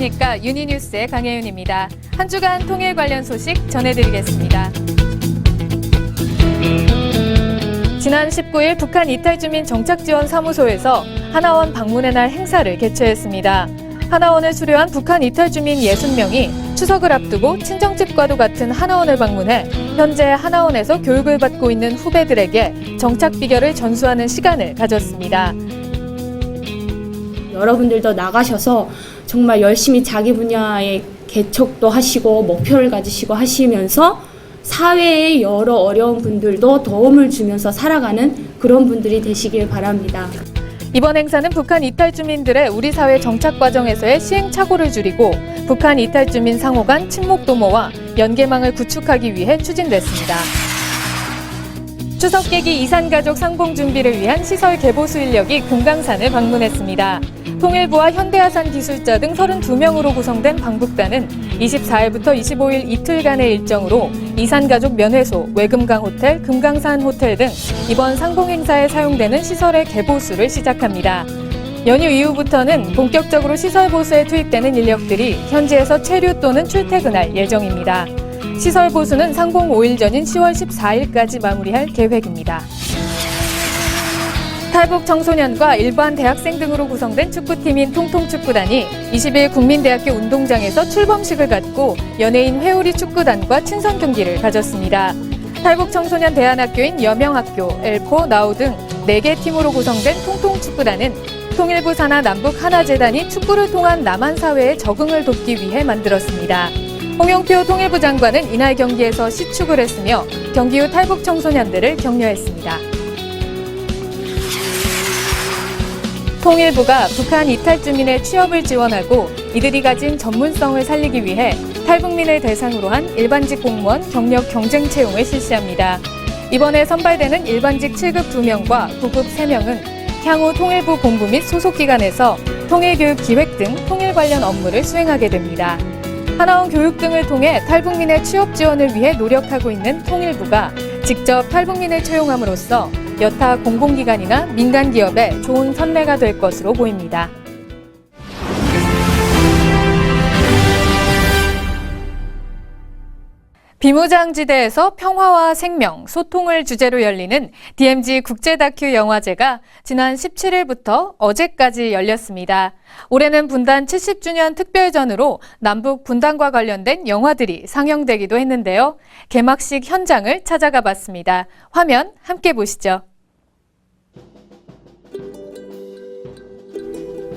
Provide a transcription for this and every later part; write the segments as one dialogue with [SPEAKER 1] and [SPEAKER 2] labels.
[SPEAKER 1] 안녕하십니까. 유니뉴스의 강혜윤입니다. 한 주간 통일 관련 소식 전해드리겠습니다. 지난 19일 북한 이탈주민 정착지원사무소에서 하나원 방문의 날 행사를 개최했습니다. 하나원을 수료한 북한 이탈주민 60명이 추석을 앞두고 친정집과도 같은 하나원을 방문해 현재 하나원에서 교육을 받고 있는 후배들에게 정착 비결을 전수하는 시간을 가졌습니다.
[SPEAKER 2] 여러분들도 나가셔서 정말 열심히 자기 분야의 개척도 하시고 목표를 가지시고 하시면서 사회의 여러 어려운 분들도 도움을 주면서 살아가는 그런 분들이 되시길 바랍니다.
[SPEAKER 1] 이번 행사는 북한 이탈주민들의 우리 사회 정착 과정에서의 시행착오를 줄이고 북한 이탈주민 상호 간 친목 도모와 연계망을 구축하기 위해 추진됐습니다. 추석 계기 이산가족 상봉 준비를 위한 시설 개보수 인력이 금강산을 방문했습니다. 통일부와 현대아산 기술자 등 32명으로 구성된 방북단은 24일부터 25일 이틀간의 일정으로 이산가족 면회소, 외금강 호텔, 금강산 호텔 등 이번 상봉 행사에 사용되는 시설의 개보수를 시작합니다. 연휴 이후부터는 본격적으로 시설 보수에 투입되는 인력들이 현지에서 체류 또는 출퇴근할 예정입니다. 시설 보수는 상봉 5일 전인 10월 14일까지 마무리할 계획입니다. 탈북 청소년과 일반 대학생 등으로 구성된 축구팀인 통통축구단이 20일 국민대학교 운동장에서 출범식을 갖고 연예인 회오리 축구단과 친선 경기를 가졌습니다. 탈북 청소년 대안학교인 여명학교, 엘포, 나우 등 4개 팀으로 구성된 통통축구단은 통일부 산하 남북 하나재단이 축구를 통한 남한 사회에 적응을 돕기 위해 만들었습니다. 홍영표 통일부 장관은 이날 경기에서 시축을 했으며 경기 후 탈북 청소년들을 격려했습니다. 통일부가 북한 이탈 주민의 취업을 지원하고 이들이 가진 전문성을 살리기 위해 탈북민을 대상으로 한 일반직 공무원 경력 경쟁 채용을 실시합니다. 이번에 선발되는 일반직 7급 2명과 9급 3명은 향후 통일부 본부 및 소속기관에서 통일교육 기획 등 통일 관련 업무를 수행하게 됩니다. 하나원 교육 등을 통해 탈북민의 취업 지원을 위해 노력하고 있는 통일부가 직접 탈북민을 채용함으로써 여타 공공기관이나 민간기업에 좋은 선례가 될 것으로 보입니다. 비무장지대에서 평화와 생명, 소통을 주제로 열리는 DMZ 국제 다큐 영화제가 지난 17일부터 어제까지 열렸습니다. 올해는 분단 70주년 특별전으로 남북 분단과 관련된 영화들이 상영되기도 했는데요. 개막식 현장을 찾아가 봤습니다. 화면 함께 보시죠.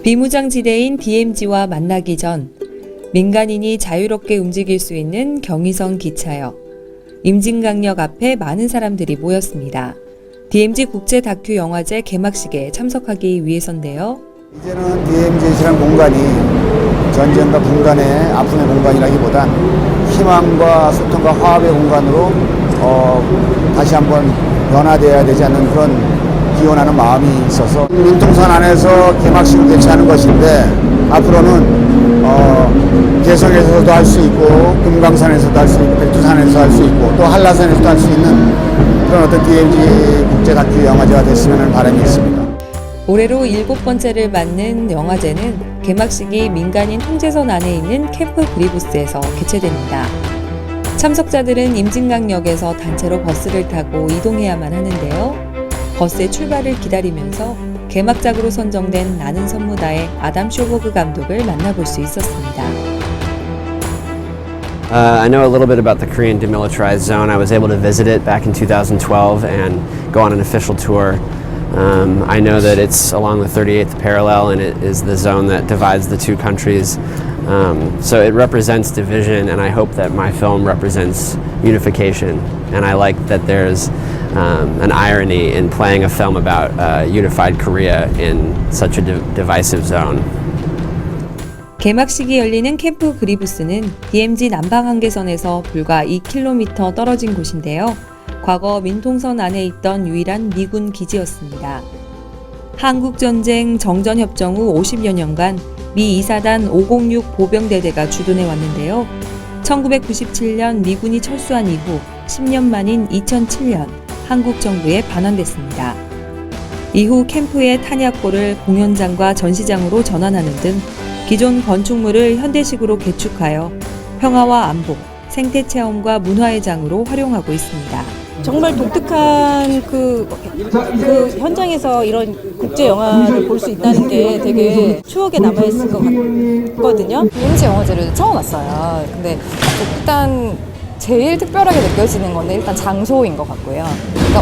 [SPEAKER 3] 비무장지대인 DMZ와 만나기 전 민간인이 자유롭게 움직일 수 있는 경의선 기차역. 임진강역 앞에 많은 사람들이 모였습니다. DMZ 국제 다큐 영화제 개막식에 참석하기 위해서인데요.
[SPEAKER 4] 이제는 DMZ라는 공간이 전쟁과 분간의 아픔의 공간이라기보단 희망과 소통과 화합의 공간으로 다시 한번 변화되어야 되지 않는 그런 기원하는 마음이 있어서 민통선 안에서 개막식을 개최하는 것인데 앞으로는 개성에서도 할 수 있고 금강산에서도 할 수 있고 백두산에서 할 수 있고 또 한라산에서도 할 수 있는 그런 어떤 DMZ 국제 다큐 영화제가 됐으면 하는 바람이 있습니다.
[SPEAKER 3] 올해로 7번째를 맞는 영화제는 개막식이 민간인 통제선 안에 있는 캠프 그리부스에서 개최됩니다. 참석자들은 임진강역에서 단체로 버스를 타고 이동해야만 하는데요. 버스의 출발을 기다리면서 개막작으로 선정된 나는 선무다의 아담 쇼버그 감독을 만나볼 수 있었습니다.
[SPEAKER 5] I know a little bit about the Korean Demilitarized Zone. I was able to visit it back in 2012 and go on an official tour. I know that it's along the 38th parallel and it is the zone that divides the two countries. So it represents division, and I hope that my film represents unification. And I like that there's an irony in playing a film about unified Korea in such a divisive zone.
[SPEAKER 3] 개막식이 열리는 캠프 그리부스는 DMZ 남방 한계선에서 불과 2km 떨어진 곳인데요. 과거 민통선 안에 있던 유일한 미군 기지였습니다. 한국전쟁 정전협정 후 50여 년간 미 2사단 506 보병대대가 주둔해 왔는데요. 1997년 미군이 철수한 이후 10년 만인 2007년 한국 정부에 반환됐습니다. 이후 캠프의 탄약고를 공연장과 전시장으로 전환하는 등 기존 건축물을 현대식으로 개축하여 평화와 안보, 생태 체험과 문화의 장으로 활용하고 있습니다.
[SPEAKER 6] 정말 독특한 그 현장에서 이런 국제 영화를 볼 수 있다는 게 되게 추억에 남아있을 것 같거든요.
[SPEAKER 7] DMZ 영화제를 처음 왔어요. 근데 일단 제일 특별하게 느껴지는 건데 일단 장소인 것 같고요. 그러니까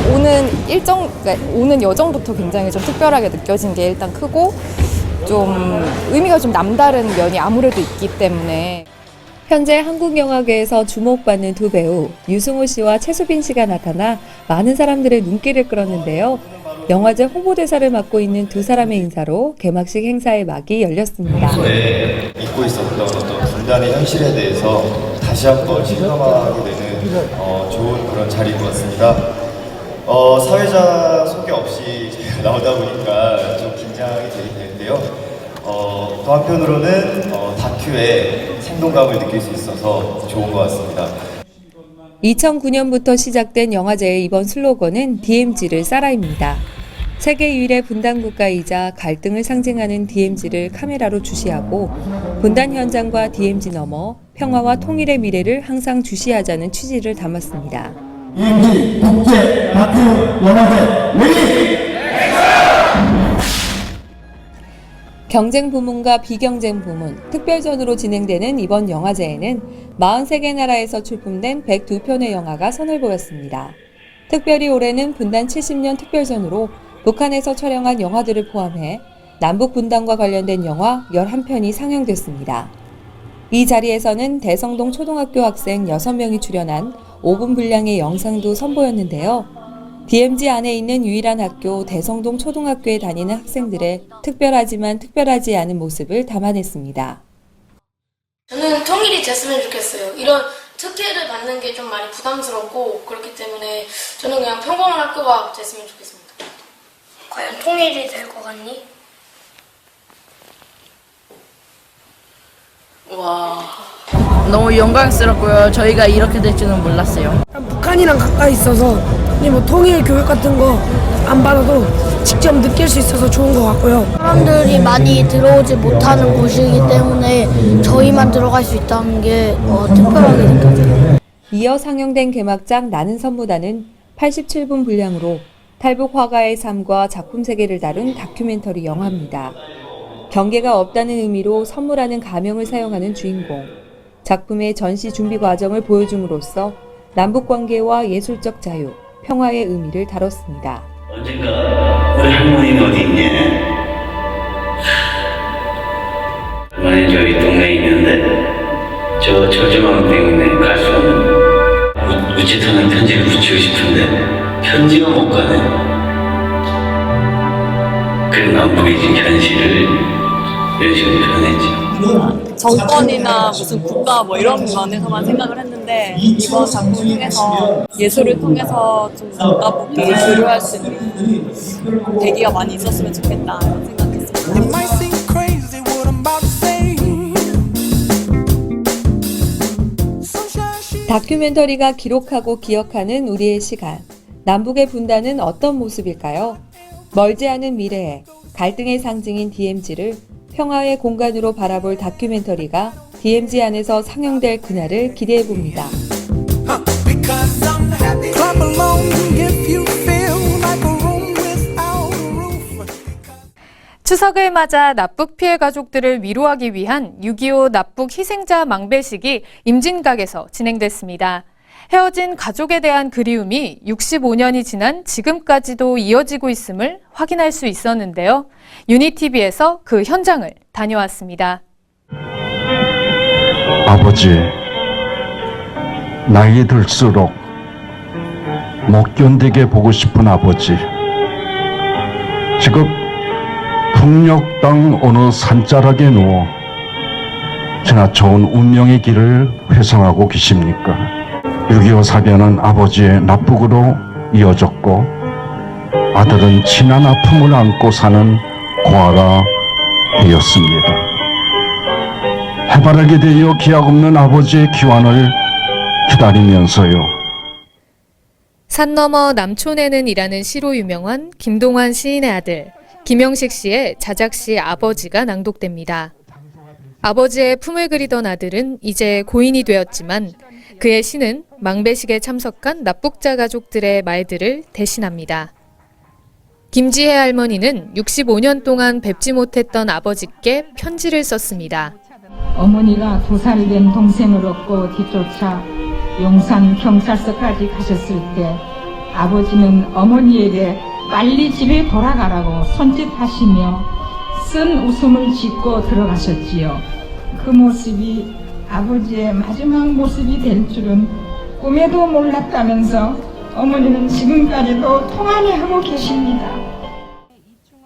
[SPEAKER 7] 오는 여정부터 굉장히 좀 특별하게 느껴진 게 일단 크고 좀 의미가 좀 남다른 면이 아무래도 있기 때문에.
[SPEAKER 3] 현재 한국 영화계에서 주목받는 두 배우 유승호 씨와 최수빈 씨가 나타나 많은 사람들의 눈길을 끌었는데요. 영화제 홍보대사를 맡고 있는 두 사람의 인사로 개막식 행사의 막이 열렸습니다.
[SPEAKER 8] 평소에 잊고 있었던 어떤 분단의 현실에 대해서 다시 한번 실감하게 되는 좋은 그런 자리인 것 같습니다. 사회자 소개 없이 제가 나오다 보니까 좀 긴장이 되게 되는데요. 또 한편으로는 다큐의 생동감을 느낄 수 있어서 좋은 것 같습니다.
[SPEAKER 3] 2009년부터 시작된 영화제의 이번 슬로건은 DMZ를 쌓아입니다. 세계 유일의 분단 국가이자 갈등을 상징하는 DMZ를 카메라로 주시하고 분단 현장과 DMZ 너머 평화와 통일의 미래를 항상 주시하자는 취지를 담았습니다.
[SPEAKER 9] DMZ 국제 다큐 영화제 레디!
[SPEAKER 3] 경쟁 부문과 비경쟁 부문, 특별전으로 진행되는 이번 영화제에는 43개 나라에서 출품된 102편의 영화가 선을 보였습니다. 특별히 올해는 분단 70년 특별전으로 북한에서 촬영한 영화들을 포함해 남북 분단과 관련된 영화 11편이 상영됐습니다. 이 자리에서는 대성동 초등학교 학생 6명이 출연한 5분 분량의 영상도 선보였는데요. DMZ 안에 있는 유일한 학교 대성동 초등학교에 다니는 학생들의 특별하지만 특별하지 않은 모습을 담아냈습니다.
[SPEAKER 10] 저는 통일이 됐으면 좋겠어요. 이런 특혜를 받는 게 좀 많이 부담스럽고 그렇기 때문에 저는 그냥 평범한 학교가 됐으면 좋겠습니다. 과연 통일이 될 것 같니?
[SPEAKER 11] 와, 너무 영광스럽고요. 저희가 이렇게 될 줄은 몰랐어요.
[SPEAKER 12] 북한이랑 가까이 있어서 뭐 통일 교육 같은 거 안 받아도 직접 느낄 수 있어서 좋은 것 같고요.
[SPEAKER 10] 사람들이 많이 들어오지 못하는 곳이기 때문에 저희만 들어갈 수 있다는 게 특별하게 느껴져요.
[SPEAKER 3] 이어 상영된 개막작 나는 선보다는 87분 분량으로 탈북 화가의 삶과 작품 세계를 다룬 다큐멘터리 영화입니다. 경계가 없다는 의미로 선무라는 가명을 사용하는 주인공. 작품의 전시 준비 과정을 보여줌으로써 남북 관계와 예술적 자유, 평화의 의미를 다뤘습니다.
[SPEAKER 13] 언젠가 우리 할머니는 어디 있냐? 할머니 저희 동네에 있는데 저 저주망 때문에 갈 수 없는 우체통에 편지를 붙이고 싶은데 편지가 못 가네. 그래서 남북의 지금 현실을 이런 식으로 표현했죠.
[SPEAKER 6] 정권이나 무슨 국가 뭐 이런 면에서만 생각을 했는데 이번 작품을 통해서 예술을 통해서 좀 남북이 교류할 수 있는 계기가 많이 있었으면 좋겠다 이런 생각했습니다.
[SPEAKER 3] 다큐멘터리가 기록하고 기억하는 우리의 시간. 남북의 분단은 어떤 모습일까요? 멀지 않은 미래에 갈등의 상징인 DMZ를 평화의 공간으로 바라볼 다큐멘터리가 DMZ 안에서 상영될 그날을 기대해봅니다.
[SPEAKER 1] 추석을 맞아 납북 피해 가족들을 위로하기 위한 6.25 납북 희생자 망배식이 임진각에서 진행됐습니다. 헤어진 가족에 대한 그리움이 65년이 지난 지금까지도 이어지고 있음을 확인할 수 있었는데요. 유니TV에서 그 현장을 다녀왔습니다.
[SPEAKER 9] 아버지, 나이 들수록 못 견디게 보고 싶은 아버지. 지금 풍력 땅 어느 산자락에 누워 지나쳐온 운명의 길을 회상하고 계십니까? 6.25 사변은 아버지의 납북으로 이어졌고 아들은 지난 아픔을 안고 사는 고아가 되었습니다. 해바라기 되어 기약 없는 아버지의 귀환을 기다리면서요.
[SPEAKER 1] 산 너머 남촌에는 이라는 시로 유명한 김동완 시인의 아들 김영식 씨의 자작시 아버지가 낭독됩니다. 아버지의 품을 그리던 아들은 이제 고인이 되었지만 그의 시는 망배식에 참석한 납북자 가족들의 말들을 대신합니다. 김지혜 할머니는 65년 동안 뵙지 못했던 아버지께 편지를 썼습니다.
[SPEAKER 14] 어머니가 2살이 된 동생을 얻고 뒤쫓아 용산 경찰서까지 가셨을 때 아버지는 어머니에게 빨리 집에 돌아가라고 손짓하시며 쓴 웃음을 짓고 들어가셨지요. 그 모습이 아버지의 마지막 모습이 될 줄은 꿈에도 몰랐다면서 어머니는 지금까지도 통안해하고 계십니다.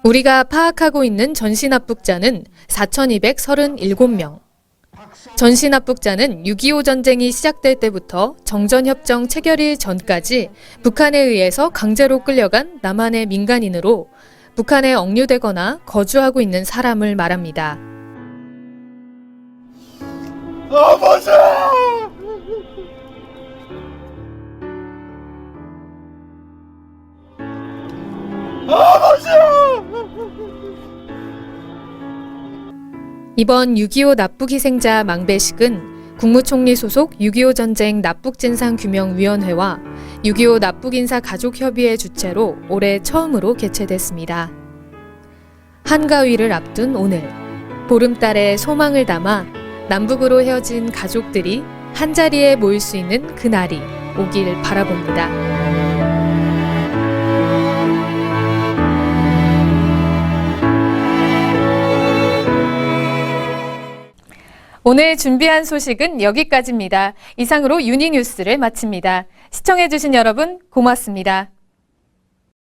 [SPEAKER 1] 우리가 파악하고 있는 전시납북자는 4,237명. 전시납북자는 6.25 전쟁이 시작될 때부터 정전협정 체결일 전까지 북한에 의해서 강제로 끌려간 남한의 민간인으로 북한에 억류되거나 거주하고 있는 사람을 말합니다.
[SPEAKER 15] 아버지! 아버지!
[SPEAKER 1] 이번 6.25 납북희생자 망배식은 국무총리 소속 6.25 전쟁 납북진상규명위원회와 6.25 납북인사 가족협의회 주최로 올해 처음으로 개최됐습니다. 한가위를 앞둔 오늘, 보름달에 소망을 담아 남북으로 헤어진 가족들이 한자리에 모일 수 있는 그날이 오길 바라봅니다. 오늘 준비한 소식은 여기까지입니다. 이상으로 유니뉴스를 마칩니다. 시청해주신 여러분 고맙습니다.